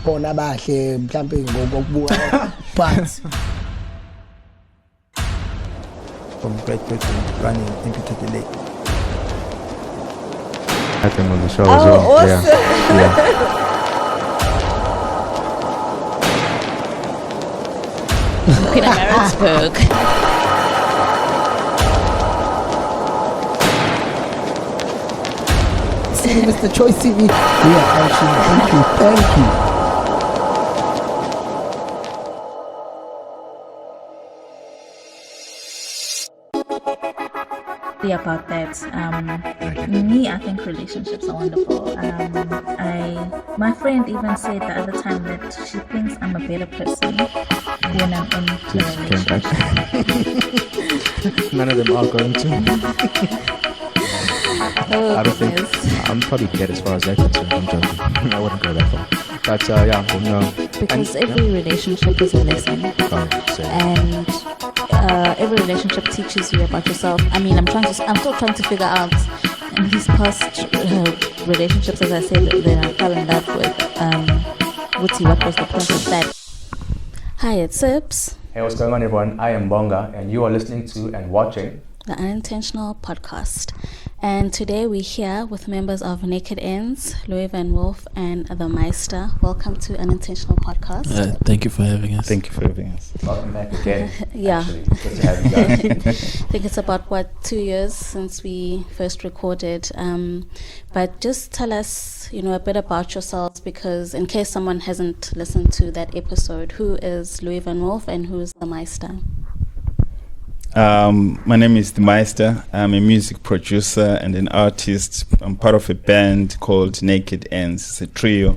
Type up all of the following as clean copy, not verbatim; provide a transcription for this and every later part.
bona bahle mhlambe ngokubuka but from Great Britain running into the lake. I think on the show as well. Awesome. Yeah. Pietermaritzburg. See, Mr. Choice TV. Yeah, actually, thank you. About that. Me, I think relationships are wonderful. My friend even said the other time that she thinks I'm a better person when I'm in a relationship. None of them are going to. Oh, I don't think I'm probably dead as far as that concerned. I'm joking. I wouldn't go that far. But because every relationship is a lesson, and every relationship teaches you about yourself. I mean, I'm still trying to figure out in these past relationships, as I said, that I fell in love with. What was the point of that? Hi, it's Sips. Hey, what's going on, everyone? I am Bonga, and you are listening to and watching the Unintentional podcast. And today we're here with members of Naked Ends, Louie and Wolf, and the Meister. Welcome to Unintentional podcast. Thank you for having us. Thank you for having us. Welcome back again. Yeah. Actually, good to have you guys. I think it's about 2 years since we first recorded. But just tell us, a bit about yourselves, because in case someone hasn't listened to that episode, who is Louie and Wolf and who is the Meister? My name is the Meister. I'm a music producer and an artist. I'm part of a band called Naked Ends. It's a trio.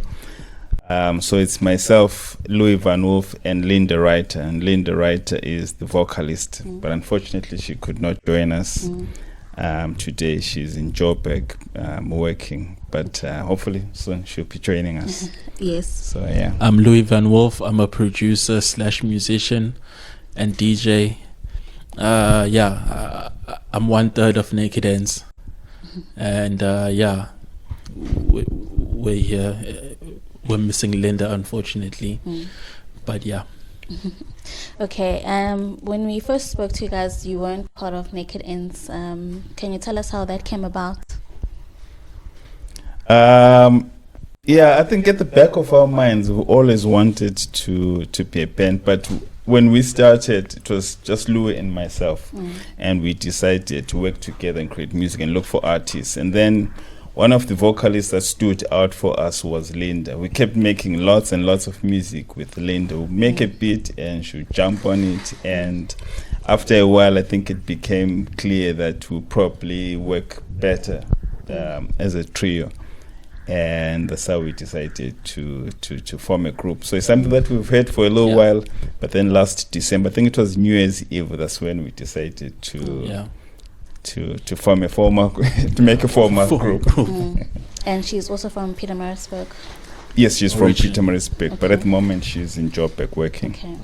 So it's myself, Louie Van Wolf, and Linda Writer. And Linda Writer is the vocalist. But unfortunately, she could not join us today. She's in Joburg working. But hopefully soon she'll be joining us. Yes. So, yeah. I'm Louie Van Wolf. I'm a producer / musician and DJ. I'm 1/3 of Naked Ends, and we're here. We're missing Linda, unfortunately, but yeah. Okay. When we first spoke to you guys, you weren't part of Naked Ends. Can you tell us how that came about? I think at the back of our minds, we always wanted to be a band, but when we started, it was just Louie and myself, and we decided to work together and create music and look for artists. And then one of the vocalists that stood out for us was Linda. We kept making lots and lots of music with Linda. We'd make a beat and she'd jump on it. And after a while, I think it became clear that we'll probably work better as a trio. And that's how we decided to form a group. So it's something that we've had for a little while, but then last December, I think it was New Year's Eve, that's when we decided to form a to make a formal group. And she's also from Pietermaritzburg. Yes, she's from Pietermaritzburg, but at the moment she's in Joburg working. Okay.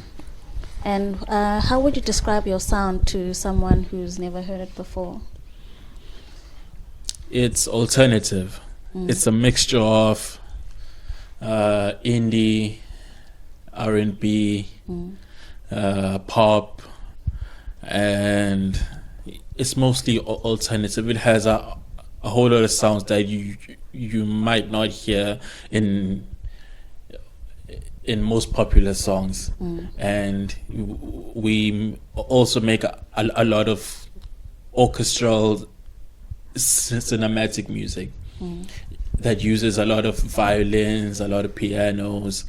And how would you describe your sound to someone who's never heard it before? It's alternative. It's a mixture of indie, R&B, pop, and it's mostly alternative. It has a whole lot of sounds that you might not hear in most popular songs. And we also make a lot of orchestral cinematic music that uses a lot of violins, a lot of pianos,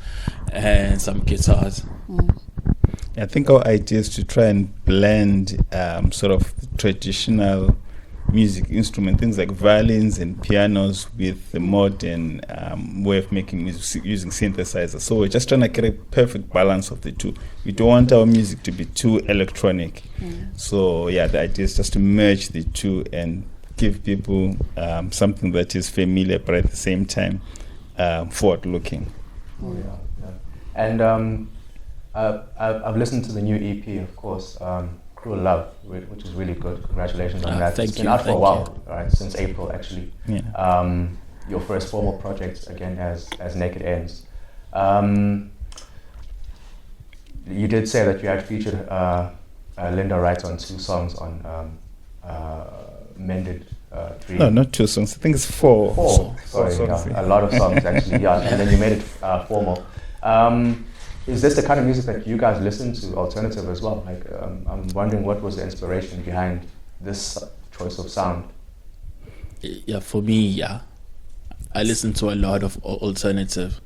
and some guitars. I think our idea is to try and blend sort of traditional music instrument, things like violins and pianos, with the modern way of making music using synthesizers. So we're just trying to get a perfect balance of the two. We don't want our music to be too electronic. So the idea is just to merge the two and give people something that is familiar, but at the same time forward-looking. And I've listened to the new EP, of course, Cruel Love, which is really good. Congratulations on that. It's been out for a while, right? Since April, actually. Your first formal project, again, as Naked Ends. You did say that you had featured Linda Wright on 2 songs on Mended Dream. No, not 2 songs. I think it's 4. 4. Sorry, songs. a lot of songs actually. Yeah, and then you made it formal. Is this the kind of music that you guys listen to, alternative as well? Like, I'm wondering what was the inspiration behind this choice of sound? Yeah, for me, yeah. I listen to a lot of alternative.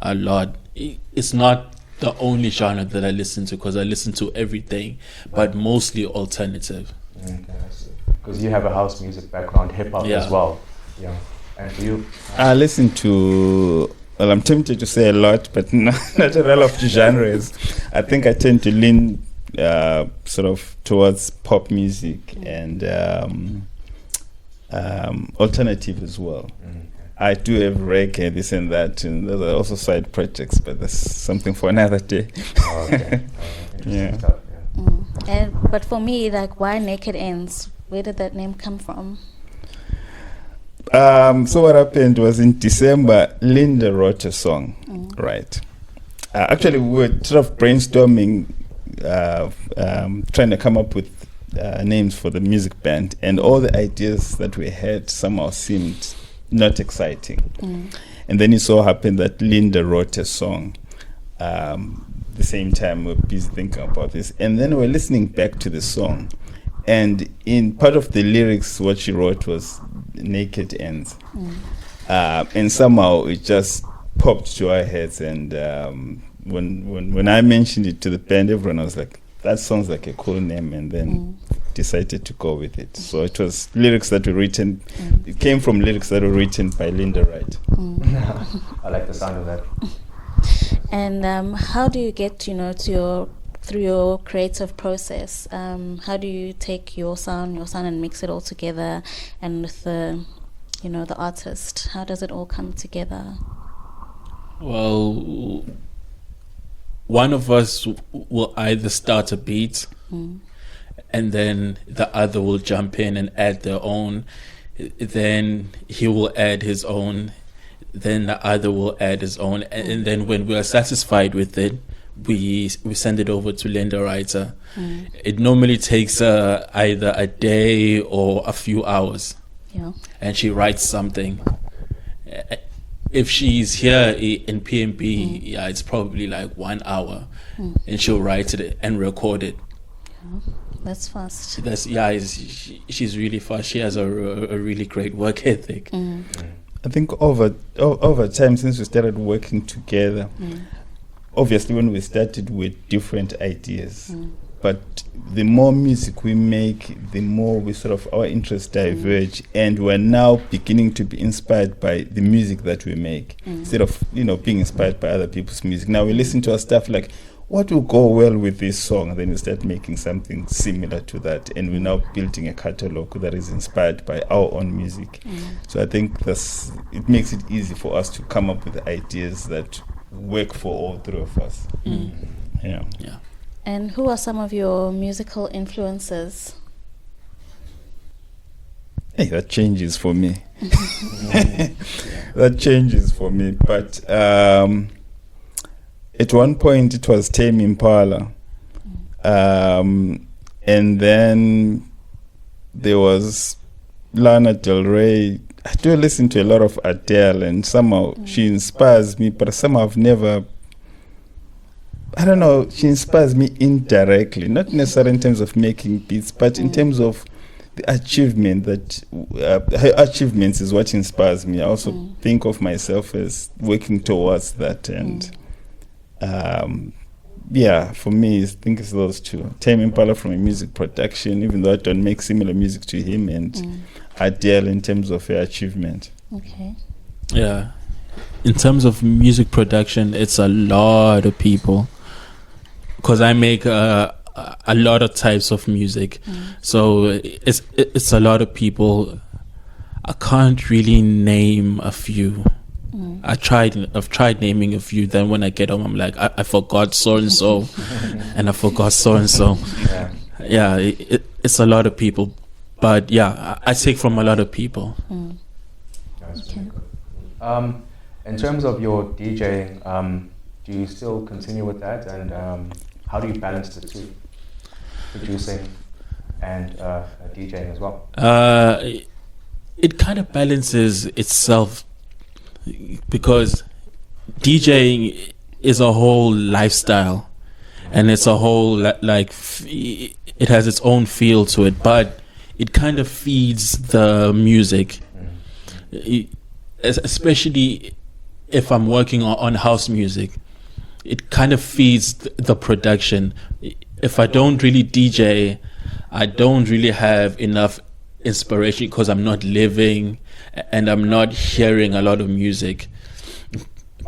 A lot. It's not the only genre that I listen to, because I listen to everything, but mostly alternative. Okay, I see. Because you have a house music background, hip hop as well. Yeah. And for you? I listen to, well, I'm tempted to say a lot, but not a lot of genres. I think I tend to lean sort of towards pop music and alternative as well. I do have reggae, this and that, and those are also side projects, but that's something for another day. Okay. Yeah. Stuff, yeah. But for me, like, why Naked Ends? Where did that name come from? So what happened was in December, Linda wrote a song, right? Actually, we were sort of brainstorming, trying to come up with names for the music band, and all the ideas that we had somehow seemed not exciting. And then it so happened that Linda wrote a song. The same time we were busy thinking about this, and then we're listening back to the song, and in part of the lyrics what she wrote was Naked Ends. And somehow it just popped to our heads, and when I mentioned it to the band, everyone was like, that sounds like a cool name, and then decided to go with it. So it was lyrics that were written, it came from lyrics that were written by Linda Wright. I like the sound of that. And how do you get, to through your creative process? How do you take your sound and mix it all together, and with the artist? How does it all come together? Well, one of us will either start a beat, and then the other will jump in and add their own. Then he will add his own. Then the other will add his own. And then when we are satisfied with it, we send it over to Linda Writer. It normally takes either a day or a few hours. Yeah. And she writes something. If she's here in PMP, it's probably like 1 hour, and she'll write it and record it. Yeah, that's fast. She's really fast. She has a really great work ethic. I think over time, since we started working together, obviously when we started with different ideas, but the more music we make, the more we sort of, our interests diverge, and we're now beginning to be inspired by the music that we make, instead of being inspired by other people's music. Now we listen to our stuff like, what will go well with this song? And then we start making something similar to that, and we're now building a catalog that is inspired by our own music. So I think it makes it easy for us to come up with ideas that work for all three of us. Yeah. And who are some of your musical influences? Hey, that changes for me. That changes for me. But at one point it was Tame Impala. And then there was Lana Del Rey. I do listen to a lot of Adele, and somehow she inspires me, but somehow I've never... I don't know, she inspires me indirectly, not necessarily in terms of making beats, but in terms of the achievement that her achievements is what inspires me. I also think of myself as working towards that, and for me, I think it's those two. Tame Impala from a music production, even though I don't make similar music to him, and Adele in terms of her achievement. Okay. Yeah. In terms of music production, it's a lot of people. Because I make a lot of types of music, so it's a lot of people. I can't really name a few. I've tried naming a few. Then when I get home, I'm like, I forgot so and so, and I forgot so and so. Yeah, it's a lot of people, but I take from a lot of people. Okay. In terms of your DJing, do you still continue with that, and how do you balance the two, producing and DJing as well? It kind of balances itself, because DJing is a whole lifestyle, and it's a whole it has its own feel to it, but it kind of feeds the music, especially if I'm working on house music. It kind of feeds the production. If I don't really DJ, I don't really have enough inspiration, because I'm not living and I'm not hearing a lot of music.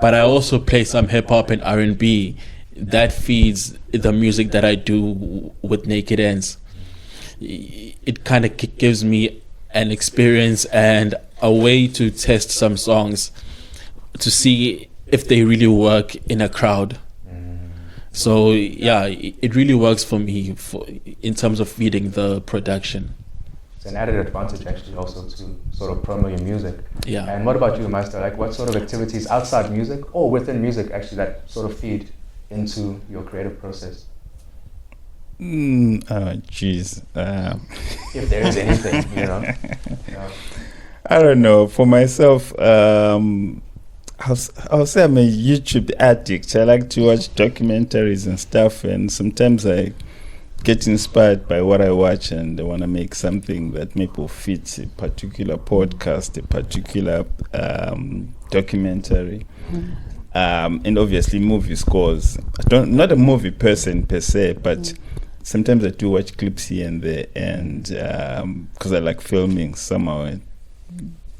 But I also play some hip hop and R&B that feeds the music that I do with Naked Ends. It kind of gives me an experience and a way to test some songs to see if they really work in a crowd. So yeah, it really works for me in terms of feeding the production. It's an added advantage actually also to sort of promote your music. Yeah. And what about you, Meister? Like, what sort of activities outside music or within music actually that sort of feed into your creative process? Jeez. If there is anything, you know. I don't know. For myself, I'll say I'm a YouTube addict. I like to watch documentaries and stuff, and sometimes I get inspired by what I watch, and I want to make something that maybe fits a particular podcast, a particular documentary. And obviously movie scores. Not a movie person per se, but sometimes I do watch clips here and there, and because I like filming somehow, it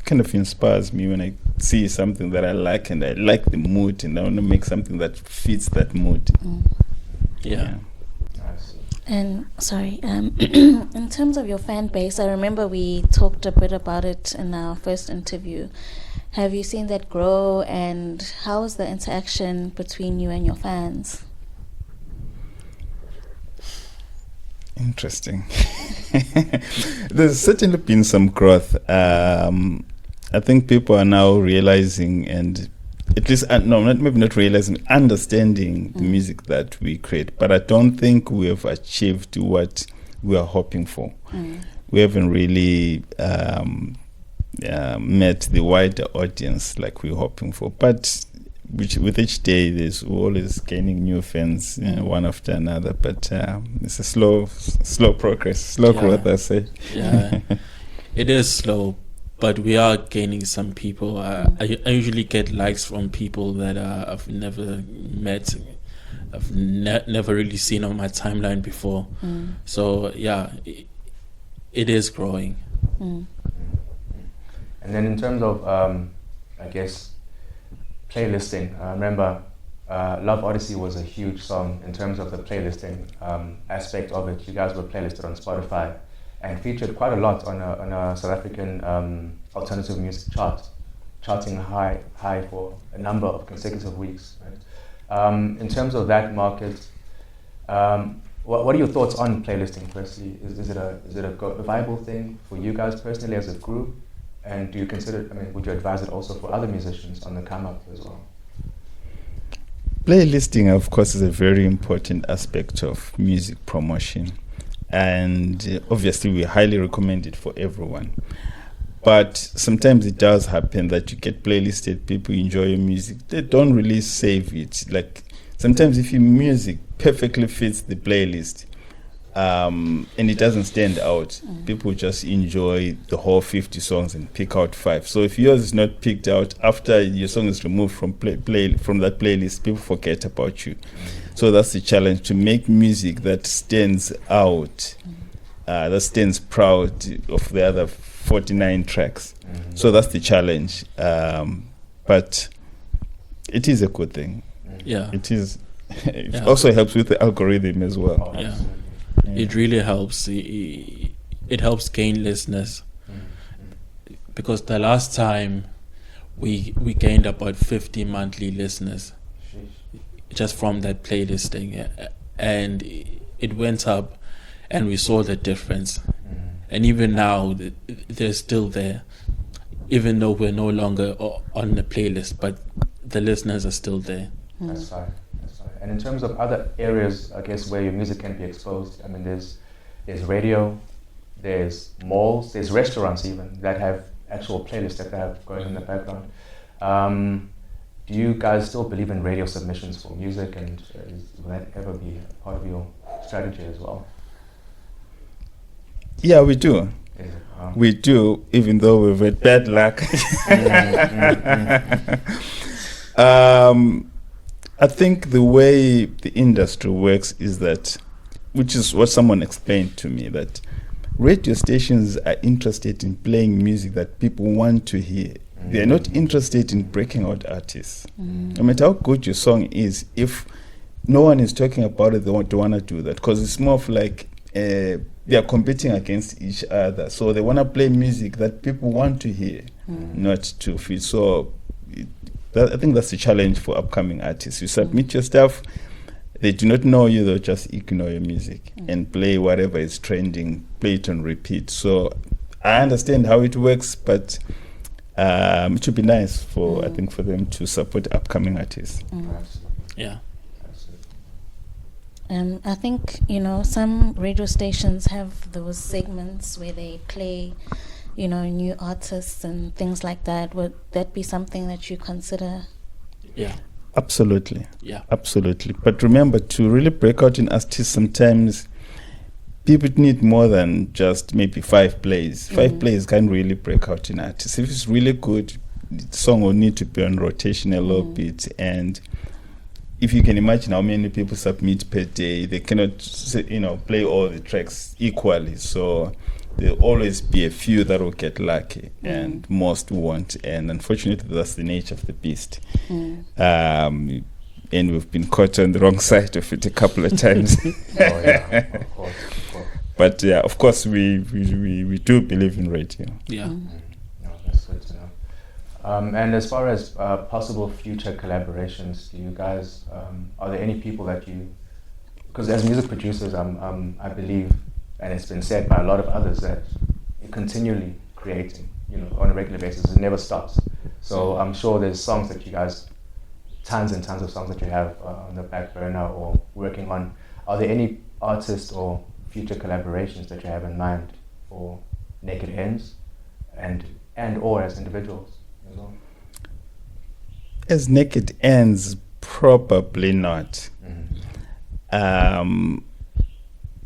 kind of inspires me when I see something that I like, and I like the mood, and I want to make something that fits that mood. Yeah. And sorry, in terms of your fan base, I remember we talked a bit about it in our first interview. Have you seen that grow, and how is the interaction between you and your fans? Interesting. There's certainly been some growth. I think people are now realizing, and at least maybe not realizing, understanding the music that we create. But I don't think we have achieved what we are hoping for. We haven't really met the wider audience like we're hoping for. But with each day, there's always gaining new fans, one after another. But it's a slow progress, slow growth, I say. Yeah, it is slow, but we are gaining some people. I usually get likes from people that I've never met, I've never really seen on my timeline before. So yeah, it is growing. And then in terms of, I guess, playlisting, I remember Love Odyssey was a huge song in terms of the playlisting aspect of it. You guys were playlisted on Spotify and featured quite a lot on a South African alternative music chart, charting high for a number of consecutive weeks. Right? In terms of that market, what are your thoughts on playlisting? Firstly, is it a viable thing for you guys personally as a group? And do you consider, would you advise it also for other musicians on the come up as well? Playlisting, of course, is a very important aspect of music promotion. And obviously, we highly recommend it for everyone. But sometimes it does happen that you get playlisted, people enjoy your music, they don't really save it. Like sometimes if your music perfectly fits the playlist, and it doesn't stand out, people just enjoy the whole 50 songs and pick out 5. So if yours is not picked out after your song is removed from from that playlist, people forget about you. So that's the challenge, to make music that stands out, that stands proud of the other 49 tracks. So that's the challenge. But it is a good thing. Yeah. It is. It also helps with the algorithm as well. Yeah. It really helps. It helps gain listeners, because the last time we gained about 50 monthly listeners just from that playlisting, and it went up, and we saw the difference. And even now, they're still there. even though we're no longer on the playlist, but the listeners are still there. That's right. And in terms of other areas, I guess, where your music can be exposed, I mean, there's radio, there's malls, there's restaurants even that have actual playlists that they have going in the background. Do you guys still believe in radio submissions for music, and will that ever be a part of your strategy as well? Yeah, we do. We do, even though we've had bad luck. I think the way the industry works is that, which is what someone explained to me, that radio stations are interested in playing music that people want to hear. They are not interested in breaking out artists. No matter how good your song is, if no one is talking about it, they want to do that, because it's more of like they are competing against each other. So they want to play music that people want to hear, not to feel. So I think that's the challenge for upcoming artists. You submit your stuff, they do not know you, they'll just ignore your music and play whatever is trending, play it on repeat. So I understand how it works, but it would be nice for I think for them to support upcoming artists. Yeah. I think, some radio stations have those segments where they play, new artists and things like that. Would that be something that you consider? Yeah. Absolutely. Yeah. Absolutely. But remember, to really break out in artists, sometimes people need more than just maybe 5 plays. 5 plays can't really break out in artists. If it's really good, the song will need to be on rotation a little bit. And if you can imagine how many people submit per day, they cannot, play all the tracks equally. So there'll always be a few that will get lucky, and most won't. And unfortunately, that's the nature of the beast. And we've been caught on the wrong side of it a couple of times. Of course. But yeah, of course, we do believe in radio. Yeah. No, that's good to know. And as far as possible future collaborations, do you guys, are there any people that you, because as music producers, I believe, and it's been said by a lot of others, that you're continually creating, on a regular basis. It never stops. So I'm sure there's songs that you guys, tons and tons of songs that you have on the back burner or working on. Are there any artists or future collaborations that you have in mind for Naked Ends and or as individuals as well? As Naked Ends, probably not.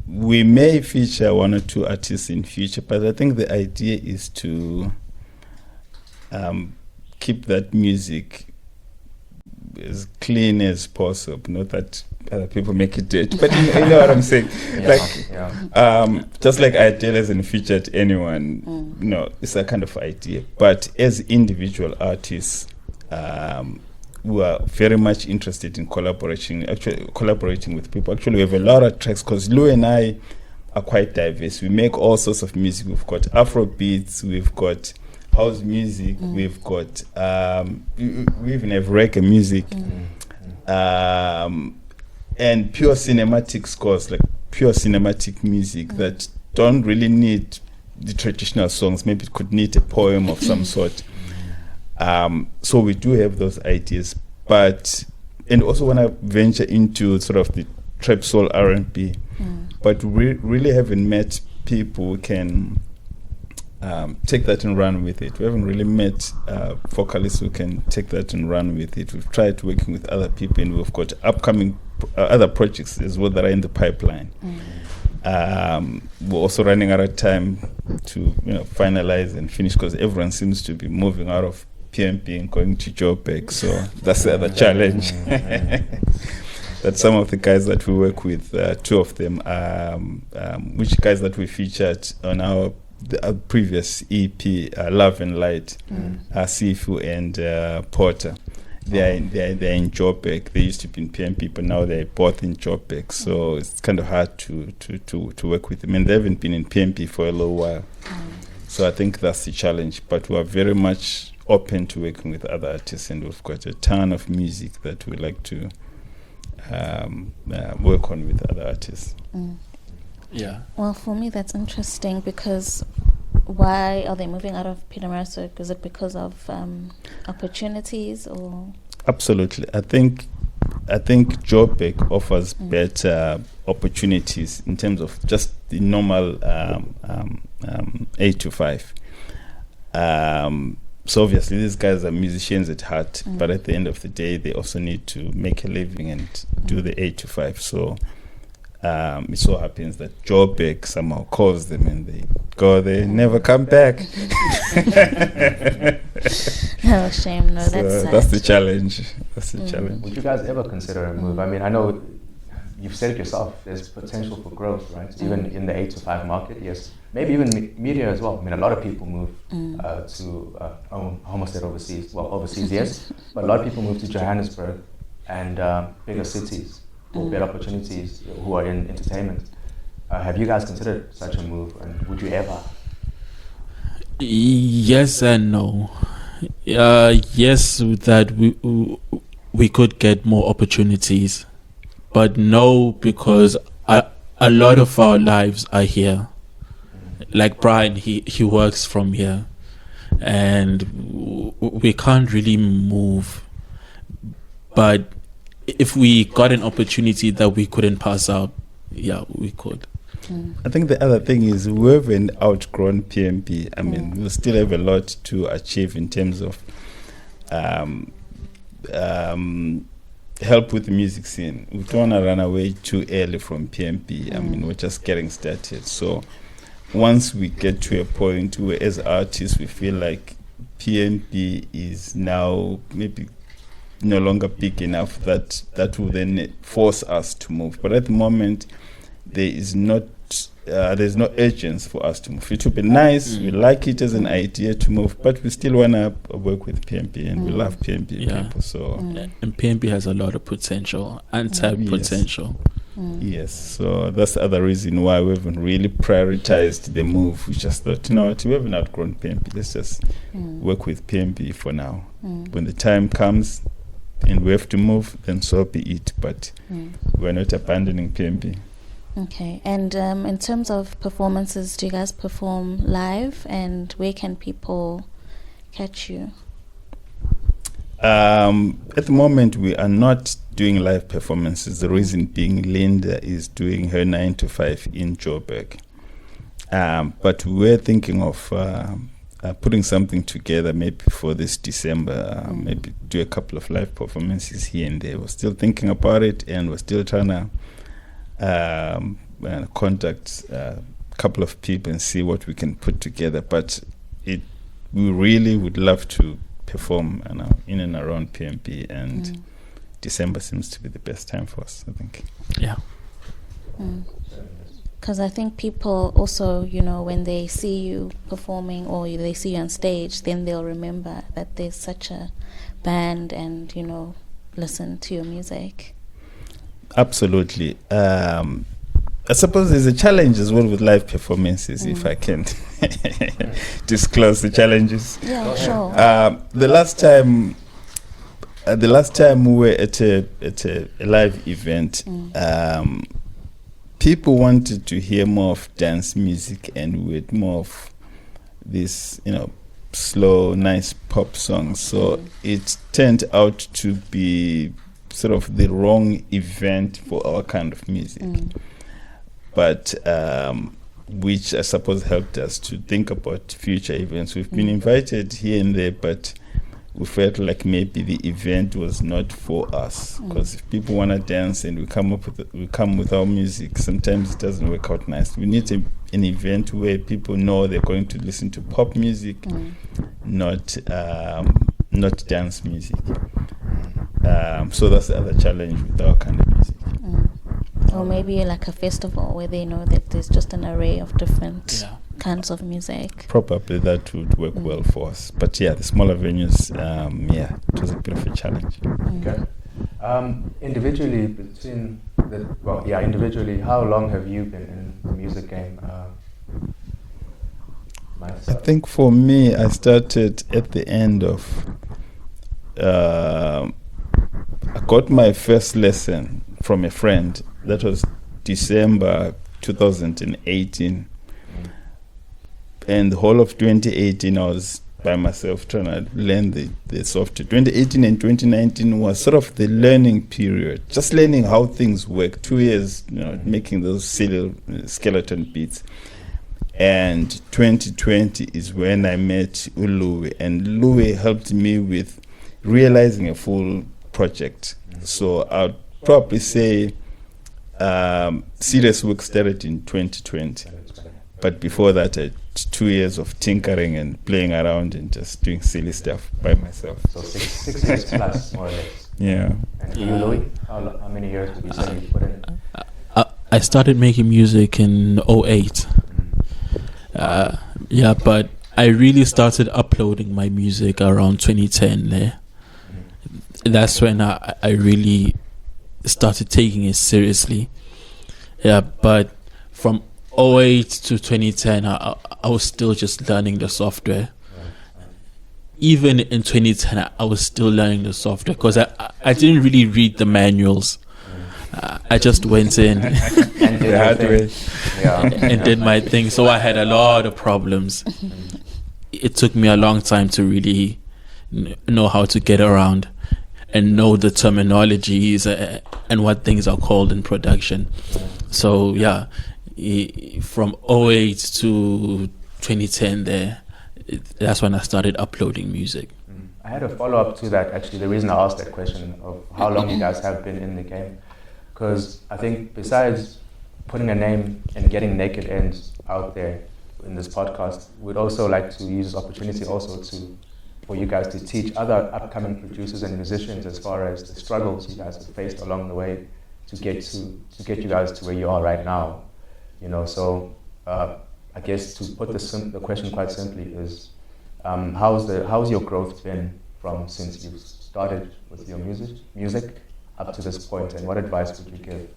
We may feature 1 or 2 artists in future, but I think the idea is to keep that music as clean as possible. Not that other people make it dirty, but you know what I'm saying. Just like Ideal hasn't featured anyone, it's a kind of idea. But as individual artists, we are very much interested in collaborating with people. Actually, we have a lot of tracks because Louie and I are quite diverse. We make all sorts of music. We've got Afro beats, we've got house music, we've got we even have reggae music, and pure cinematic scores, like pure cinematic music that don't really need the traditional songs. Maybe it could need a poem of some sort. So we do have those ideas, and also want to venture into sort of the trap soul R&B, but we really haven't met people who can take that and run with it. We haven't really met vocalists who can take that and run with it. We've tried working with other people, and we've got upcoming other projects as well that are in the pipeline. We're also running out of time to finalize and finish because everyone seems to be moving out of PMP and going to Joburg, so that's the other challenge. That some of the guys that we work with, 2 of them, which guys that we featured on our previous EP, Love and Light, Sifu and Porter. They're in Joburg. They used to be in PMP, but now they're both in Joburg. So it's kind of hard to work with them. And they haven't been in PMP for a little while. So I think that's the challenge. But we are very much open to working with other artists, and we've got a ton of music that we like to work on with other artists. Yeah. Well, for me, that's interesting because why are they moving out of Pietermaritzburg? Is it because of opportunities or? Absolutely. I think Joburg offers better opportunities in terms of just the normal 8 to 5. So obviously these guys are musicians at heart, but at the end of the day they also need to make a living and do the 8 to 5. So it so happens that Joburg somehow calls them and they go there, never come back. Oh, shame. No, that's the challenge. That's the challenge. Would you guys ever consider a move? I mean, I know you've said it yourself, there's potential for growth, right? Even in the 8 to 5 market, yes. Maybe even media as well. I mean, a lot of people move to Homestead overseas. Well, overseas, yes. But a lot of people move to Johannesburg and bigger cities for better opportunities who are in entertainment. Have you guys considered such a move, and would you ever? Yes and no. Yes, that we could get more opportunities, but no, because a lot of our lives are here. Like Brian, he works from here, and we can't really move. But if we got an opportunity that we couldn't pass up, yeah, we could. I think the other thing is we haven't outgrown PMP. I mean, we still have a lot to achieve in terms of help with the music scene. We don't want to run away too early from PMP. I mean, we're just getting started. So once we get to a point where as artists we feel like PMP is now maybe no longer big enough, that will then force us to move. But at the moment, there's no urgency for us to move. It would be nice. We like it as an idea to move, but we still want to work with PMP, and we love PMP people. So and PMP has a lot of potential, untapped potential. Yes, so that's the other reason why we haven't really prioritized the move. We just thought, you know what, we haven't outgrown PMP. Let's just work with PMP for now. When the time comes and we have to move, then so be it. But we're not abandoning PMP. Okay, and in terms of performances, do you guys perform live, and where can people catch you? At the moment, we are not doing live performances. The reason being, Linda is doing her 9 to 5 in Joburg. But we're thinking of putting something together maybe for this December, maybe do a couple of live performances here and there. We're still thinking about it, and we're still trying to contact a couple of people and see what we can put together. But we really would love to perform in and around PMP, and December seems to be the best time for us, I think. Yeah. Because I think people also, when they see you performing or they see you on stage, then they'll remember that there's such a band and, listen to your music. Absolutely. I suppose there's a challenge as well with live performances, if I can disclose the challenges. Yeah, sure. The last time we were at a live event, people wanted to hear more of dance music, and we had more of this, slow, nice pop songs. So it turned out to be sort of the wrong event for our kind of music. But which I suppose helped us to think about future events. We've been invited here and there, but we felt like maybe the event was not for us, because if people want to dance and we come with our music, sometimes it doesn't work out nice. We need an event where people know they're going to listen to pop music, not dance music. So that's the other challenge with our kind of music. Or maybe like a festival where they know that there's just an array of different kinds of music. Probably that would work well for us. But the smaller venues, it was a bit of a challenge. Okay. Individually, individually, how long have you been in the music game? I think for me, I started at the end of... I got my first lesson from a friend. That was December 2018. And the whole of 2018, I was by myself trying to learn the software. 2018 and 2019 was sort of the learning period, just learning how things work. 2 years, making those silly skeleton beats. And 2020 is when I met Louie, and Louie helped me with realizing a full project. So I'd probably say serious work started in 2020. But before that, I had 2 years of tinkering and playing around and just doing silly stuff by myself. So six years plus, more or less. Yeah. And you, Louie, how many years would you say you put in? I started making music in 2008. Yeah, but I really started uploading my music around 2010 there. That's when I really started taking it seriously. Yeah, but from 2008 to 2010, I was still just learning the software. Even in 2010, I was still learning the software because I didn't really read the manuals. I just went in And did your thing. and did my thing. So I had a lot of problems. It took me a long time to really know how to get around and know the terminologies and what things are called in production. So yeah, from 2008 to 2010 there, that's when I started uploading music. I had a follow-up to that, actually. The reason I asked that question of how long you guys have been in the game, because I think besides putting a name and getting Naked Ends out there in this podcast, we'd also like to use this opportunity also for you guys to teach other upcoming producers and musicians as far as the struggles you guys have faced along the way to get you guys to where you are right now. So I guess to put the question quite simply is, how's your growth been from since you started with your music up to this point, and what advice would you give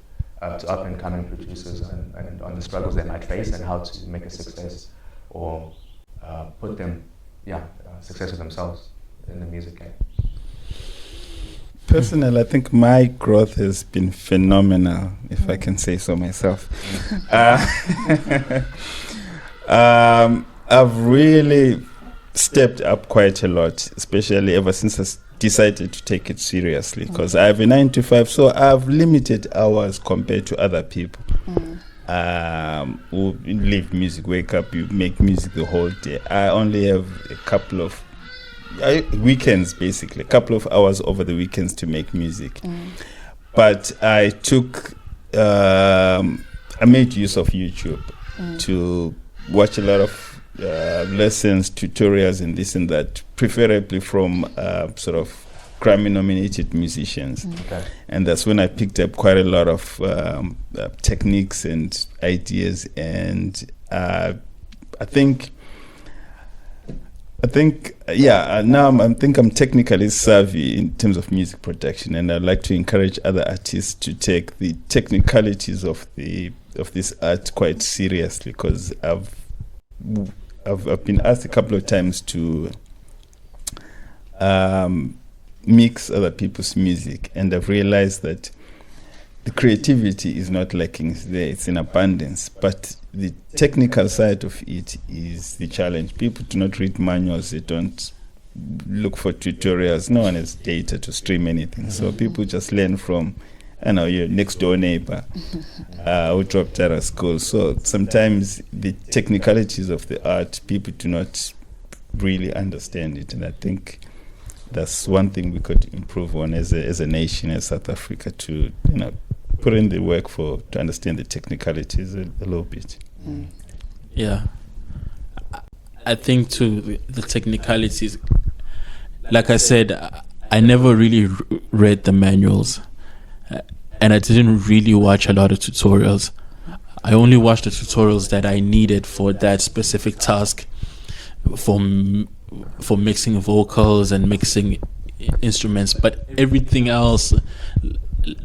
to up and coming producers and on the struggles they might face and how to make a success or put them success with themselves in the music game? Personally, I think my growth has been phenomenal, if I can say so myself. I've really stepped up quite a lot, especially ever since I decided to take it seriously, because I have a 9 to 5, so I have limited hours compared to other people who live music, wake up, you make music the whole day. I only have a couple of weekends, basically, a couple of hours over the weekends to make music. But I made use of YouTube to watch a lot of lessons, tutorials, and this and that, preferably from sort of Grammy-nominated musicians. And that's when I picked up quite a lot of techniques and ideas. And I think now I'm technically savvy in terms of music production, and I'd like to encourage other artists to take the technicalities of this art quite seriously, because I've been asked a couple of times to mix other people's music, and I've realized that the creativity is not lacking, it's there, it's in abundance, but the technical side of it is the challenge. People do not read manuals, they don't look for tutorials, no one has data to stream anything, so people just learn from your next door neighbor who dropped out of school. So sometimes the technicalities of the art, people do not really understand it, and I think that's one thing we could improve on as a nation, as South Africa, to put in the work to understand the technicalities a little bit. Yeah, I think too the technicalities. Like I said, I never really read the manuals, and I didn't really watch a lot of tutorials. I only watched the tutorials that I needed for that specific task, for mixing vocals and mixing instruments. But everything else,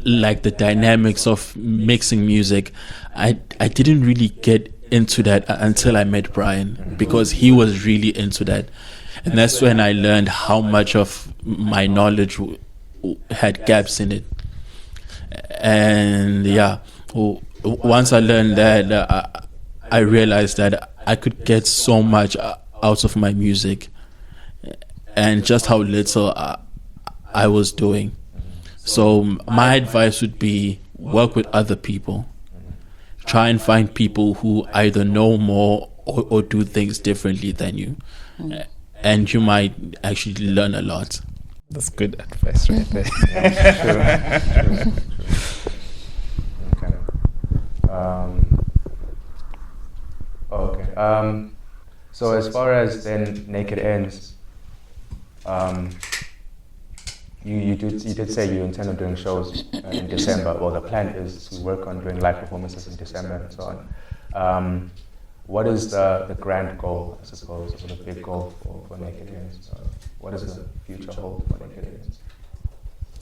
like the dynamics of mixing music, I didn't really get into that until I met Brian, because he was really into that. And that's when I learned how much of my knowledge had gaps in it. And once I learned that, I realized that I could get so much out of my music, and just how little I was doing. So my advice would be work with other people. Try and find people who either know more or do things differently than you. And you might actually learn a lot. That's good advice right there. True. Okay. So as far as then Naked Ends, you did say you intend on doing shows in December. Well, the plan is to work on doing live performances in December and so on. What is the grand goal, I suppose, or the big goal for Naked Ends? What does the future hold for Naked Ends?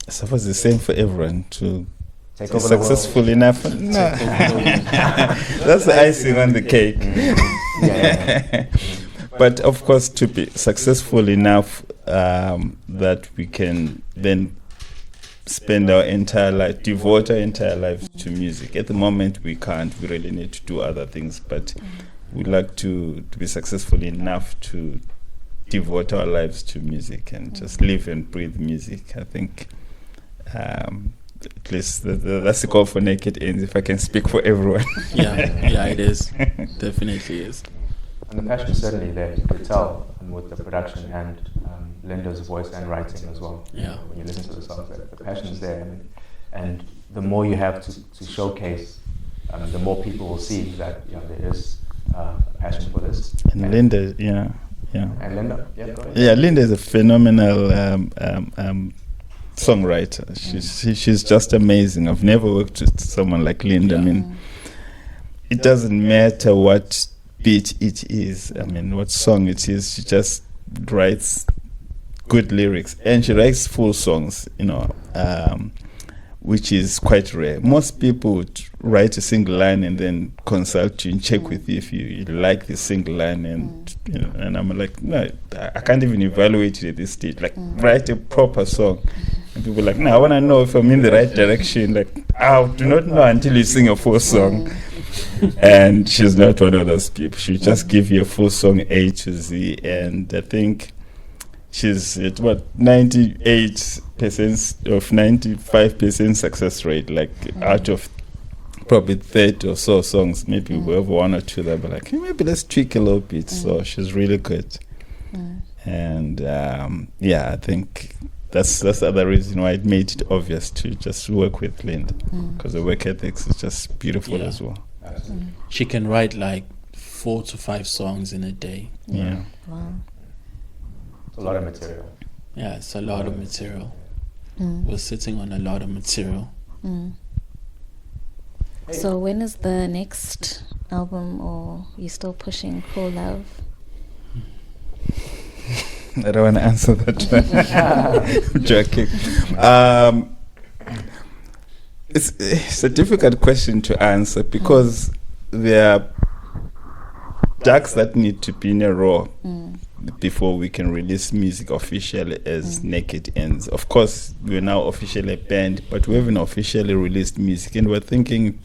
I suppose the same for everyone to Take be over the world. successful enough. No. That's the icing on the cake. Yeah. But of course, to be successful enough that we can then spend our entire life, devote our entire lives to music. At the moment, we can't. We really need to do other things, but we'd like to be successful enough to devote our lives to music and just live and breathe music. I think at least that's the goal for Naked Ends, if I can speak for everyone. Yeah, it is. Definitely is. And the passion is certainly there. You could tell with the production and Linda's voice and writing as well. Yeah. When you listen to the songs, the passion is there. And the more you have to showcase, the more people will see that there is a passion for this. And Linda, yeah. And Linda, go ahead. Yeah, Linda is a phenomenal songwriter. She's just amazing. I've never worked with someone like Linda. Yeah. I mean, it doesn't matter what beat it is. I mean, what song it is. She just writes good lyrics, and she writes full songs. Which is quite rare. Most people would write a single line and then consult you and check with you if you like the single line, and and I'm like, no, I can't even evaluate it at this stage. Like, write a proper song. And people are like, no, I want to know if I'm in the right direction. Like, I do not know until you sing a full song. And she's not one of those people. She'll just give you a full song A to Z, and I think she's at 98% of 95% success rate. Like, out of probably 30 or so songs, maybe we have one or two that be like, hey, maybe let's tweak a little bit. So she's really good. And I think that's the other reason why it made it obvious to just work with Linda, because the work ethics is just beautiful as well. She can write like 4 to 5 songs in a day. Yeah. Wow. It's a lot of material. Yeah, it's a lot of material. We're sitting on a lot of material. So when is the next album, or you still pushing Cool Love? I don't want to answer that. I'm joking. It's a difficult question to answer because there are ducks that need to be in a row before we can release music officially as Naked Ends. Of course, we're now officially a band, but we haven't officially released music, and we're thinking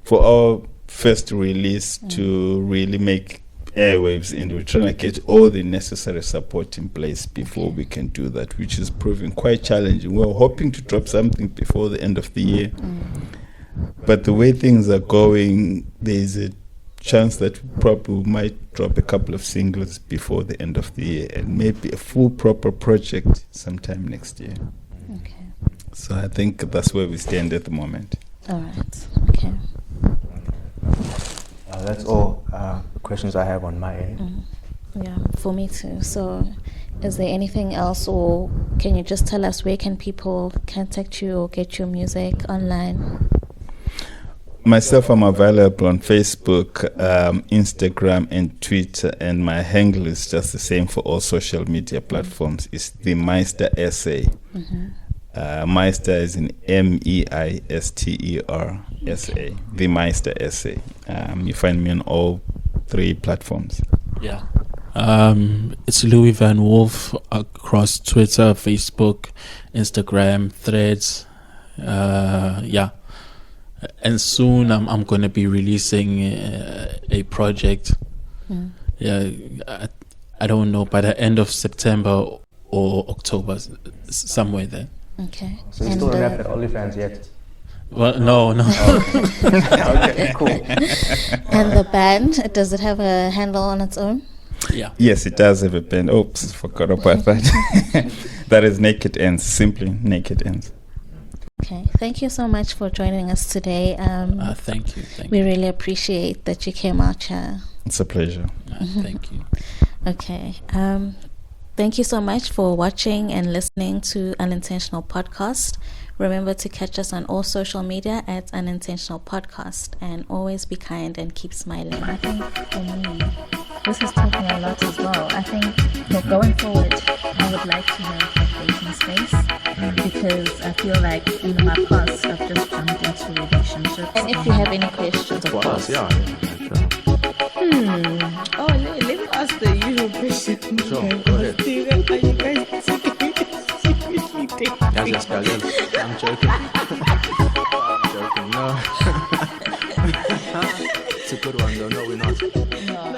for our first release to really make airwaves, and we're trying to get all the necessary support in place before we can do that, which is proving quite challenging. We're hoping to drop something before the end of the year, but the way things are going, there's a chance that we probably might drop a couple of singles before the end of the year, and maybe a full proper project sometime next year. Okay. So I think that's where we stand at the moment. All right. Okay. That's all the questions I have on my end. Yeah, for me too. So is there anything else, or can you just tell us where can people contact you or get your music online? Myself, I'm available on Facebook, Instagram, and Twitter, and my handle is just the same for all social media platforms. It's the Meister SA. Meister is in MEISTER SA. The Meister SA. You find me on all 3 platforms. Yeah. It's Louie Van Wolf across Twitter, Facebook, Instagram, Threads. and soon I'm going to be releasing a project. Yeah, I don't know, by the end of September or October, somewhere there. Okay. So you still don't have that OnlyFans yet? Well, no. Okay, cool. And the band, does it have a handle on its own? Yeah. Yes, it does have a band. Oops, forgot about that. That is Naked Ends, simply Naked Ends. Okay. Thank you so much for joining us today. Thank you. We really appreciate that you came out here. It's a pleasure. Thank you. Okay. Thank you so much for watching and listening to Unintentional Podcast. Remember to catch us on all social media at Unintentional Podcast, and always be kind and keep smiling. I think for me, this has taught me a lot as well. I think for going forward, I would like to have a dating space, because I feel like in my past I've just jumped into relationships. And if you have any questions, of course. Yeah, Oh, let me ask the usual question. Sure, go ahead. Are you guys secretly dating? Yes, I'm joking. I'm joking. No. It's a good one though. No, we're not. No.